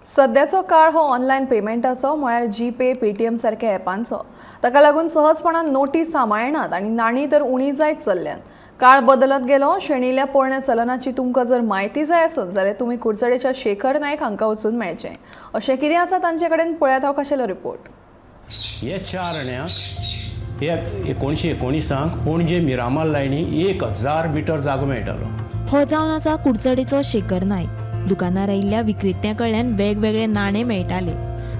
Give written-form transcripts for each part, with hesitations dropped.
सध्याचो काळ हो ऑनलायन पेमेंटाचो म्हळ्यार जीपे पेटीएम सारख्या ॲपांचो। ताका लागून सहजपणान नोटी सांबाळनात आनी नाणी तर उणी जायत चल्ल्यात। काळ बदलत गेलो। शेणिल्ल्या पोरण्या चलनाची तुमकां जर म्हायती जाय आसत जाल्यार तुमी कुडचडेच्या शेखर नायक हांकां वचून मेळचें। अशें कितें आसा तांचे कडेन पळयात हांव कशेलो रिपोर्ट। हे 4 आण्याक 1919 पणजे मिरामार लायनी 1000 मिटर जागो मेळटालो। हो जावन आसा कुडचडेचो शेखर नायक। दुकानार आयिल्ल्या विक्रेत्यां कडल्यान वेगवेगळे नाणे मेळटाले।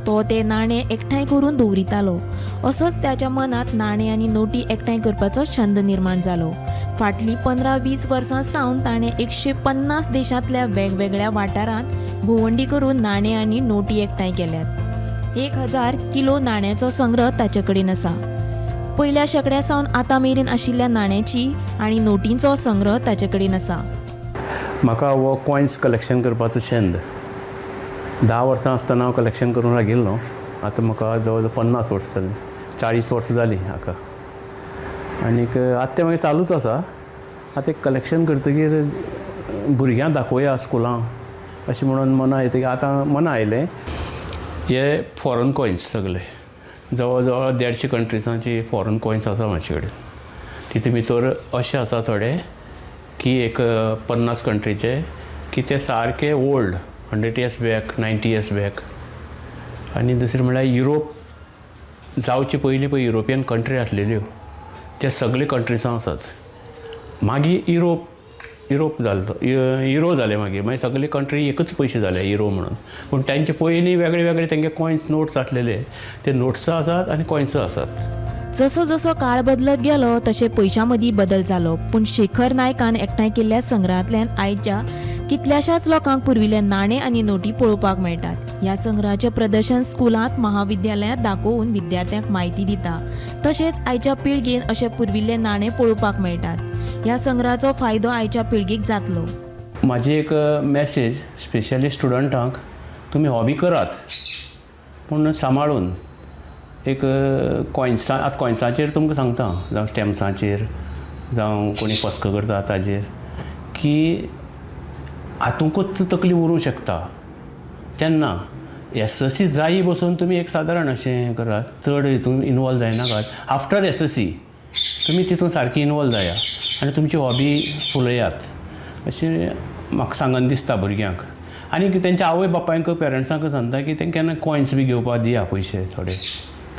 तो ते नाणे एकठांय करून दवरितालो। असोच त्याच्या मनात नाणे आनी नोटी एकठांय करपाचो छंद निर्माण जालो। फाटलीं 15-20 वर्सां सावन ताणें 150 देशांतल्या वेगवेगळ्या वाठारांत भोंवडी करून नाणे आनी नोटी एकठांय केल्यात। 1000 किलो नाण्याचो संग्रह ताचे कडेन आसा। पयल्या शेकड्या सावन आतां मेरेन आशिल्ल्या नाण्यांची आनी नोटींचो संग्रह ताचे कडेन आसा। म्हाका हो कॉयन्स कलेक्शन करपाचो छंद 10 वर्सां आसतना हांव कलेक्शन करून लागिल्लो। आतां म्हाका जवळ जवळ 50 वर्सां जालीं, 40 वर्सां जालीं हाका। आनीक आतां तें मागीर चालूच आसा। आतां कलेक्शन करतकीर भुरग्यांक दाखोवया स्कुलां अशें म्हणून मना येतकीर आतां मना आयलें हे फॉरेन कॉयन्स सगळे जवळ जवळ 150 कंट्रीसांची फॉरेन कॉयन्स आसा म्हाजे कडेन। तितून भितर अशें आसा थोडे की एक 50 कंट्रीचे की ते सारके old 100 years back 90 years back. आनी दुसरें म्हणल्यार युरोप जावचे पयलीं पळय युरोपियन कंट्री आसलेल्यो ते सगळे कंट्रीसां आसात। मागीर युरोप जालो युरो जाले मागीर सगळे कंट्री एकच पयशे जाले युरो म्हणून। पूण तांचे पयलीं वेगळे वेगळे तेंगे कॉयन्स नोट्स आसलेले ते नोट्स आसात आनी कॉयन्स आसात। जसो जसो काळ बदलत गेलो तशे पयशां मदीं बदल जालो। पूण शेखर नायकान एकठांय केल्ल्या संग्रहांतल्यान आयच्या कितल्याशाच लोकांक पुर्विल्ले नाणे आनी नोटी पळोवपाक मेळटात। ह्या संग्रहाचें प्रदर्शन स्कुलांत महाविद्यालयांत दाखोवन विद्यार्थ्यांक म्हायती दिता। तशेंच आयच्या पिळगेन अशे पुर्विल्ले नाणे पळोवपाक मेळटात। ह्या संग्रहाचो फायदो आयच्या पिळगेक जातलो। म्हाजी एक मॅसेज स्पेशली स्टुडंटांक, तुमी हॉबी करात पूण सांबाळून। एक कॉयन्सां आतां कॉयन्साचेर तुमकां सांगता जावं स्टॅम्प्सांचेर जावं कोणी फस्क करता ताजेर की हातूंकूच तकली उरूंक शकता। तेन्ना SSC जायी बसून तुमी एक सादारण अशें करात, चड हितून इनवॉल्व जायनाकात। आफ्टर SSC तुमी तितून सारकी इनवॉल्व जाया आनी तुमची हॉबी फुलयात अशें म्हाका सांगन दिसता भुरग्यांक। आनी तेंच्या आवय बापायक पेरंट्सांक सांगता की तेंकां केन्ना कॉयन्स बी घेवपाक दिया पयशे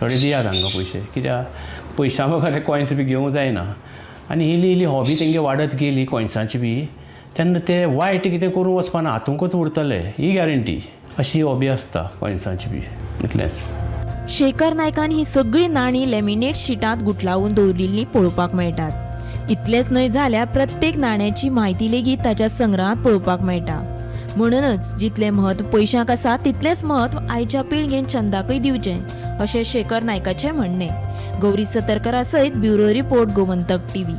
थोडे दिया तांकां पयशे, कित्याक पयशां म्हाका ते कॉयन्स बी घेवंक जायना। आनी इल्ली इल्ली हॉबी तेंगे वाडत गेली कॉयन्साची बी तेन्ना ते वायट कितें करूं वचपाना, हातूंकूच उरतले ही गॅरंटी। अशी हॉबी आसता कॉयन्साची बी इतलेंच। शेखर नायकान ही सगळी नाणी लॅमिनेट शिटांत गुठलावून दवरिल्लीं पळोवपाक मेळटात। इतलेंच न्हय जाल्यार प्रत्येक नाण्याची म्हायती लेगीत ताच्या संग्रहांत पळोवपाक मेळटा। म्हणूनच जितलें म्हत्व पयशांक आसा तितलेंच म्हत्व आयच्या पिळगेन छंदाकय दिवचें अशें शेखर नायकाचें म्हणणें। गौरी सतरकरा सयत ब्युरो रिपोर्ट गोमंतक TV।